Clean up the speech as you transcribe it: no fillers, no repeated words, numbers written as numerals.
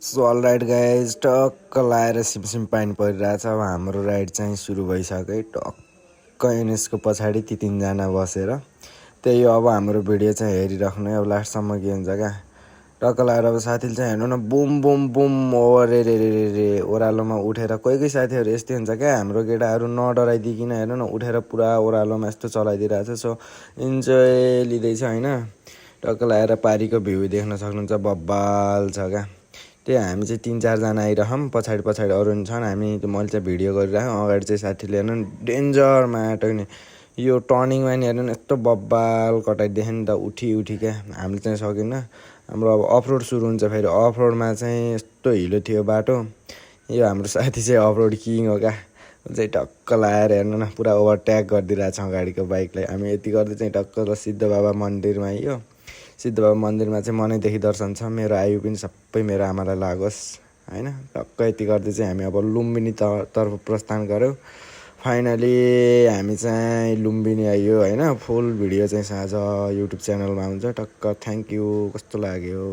So all right guys टक्क लाएर सिमसिम पानी परिरहेछ। अब हाम्रो राइड चाहिँ सुरु भइसक्यो। टक्क एनएसको पछाडि ती तीनजना बसेर त्यही हो। अब हाम्रो भिडियो चाहिँ हेरिराख्नु है, अब लास्टसम्म के हुन्छ क्या। टक्क लाएर अब साथीले चाहिँ हेर्नु न, बुम बुम बुम ओरे रे रे रे रे ओह्रालोमा उठेर कोही कोही साथीहरू यस्तै हुन्छ क्या, हाम्रो केटाहरू नडराइदिकन हेर्नु न उठेर पुरा ओह्रालोमा यस्तो चलाइदिरहेको छ। सो इन्जोय लिँदैछ होइन। टक्क लाएर पारीको भ्यू देख्न सक्नुहुन्छ, बब्बाल छ क्या। त्यही हामी चाहिँ 3-4जना आइरहौँ, पछाडि पछाडि अरू नि छन्। हामी मैले चाहिँ भिडियो गरिरहेँ, अगाडि चाहिँ साथीले हेर्नु न डेन्जर माटो नि यो टर्निङमा नि हेर्नु न यस्तो बब्बाल कटाइदिएछ नि त उठी क्या। हामीले चाहिँ सकिन्न। हाम्रो अब अफरोड सुरु हुन्छ फेरि। अफरोडमा चाहिँ यस्तो हिलो थियो बाटो। यो हाम्रो साथी चाहिँ अफरोड किङ हो क्या। चाहिँ टक्क लाएर हेर्नु न पुरा ओभरट्याक गरिदिरहेको छ अगाडिको बाइकलाई। हामी यति गर्दै चाहिँ टक्क सिद्ध बाबा मन्दिरमा आइयो। सिद्ध बाबा मन्दिरमा चाहिँ मनैदेखि दर्शन छ। मेरो आयु पनि सबै मेरो आमालाई लागोस् होइन। टक्क यति गर्दै चाहिँ हामी अब लुम्बिनी तर्फ प्रस्थान गऱ्यौँ। फाइनली हामी चाहिँ लुम्बिनी आइयो होइन। फुल भिडियो चाहिँ साँझ युट्युब च्यानलमा हुन्छ। टक्क थ्याङ्क यू। कस्तो लाग्यो।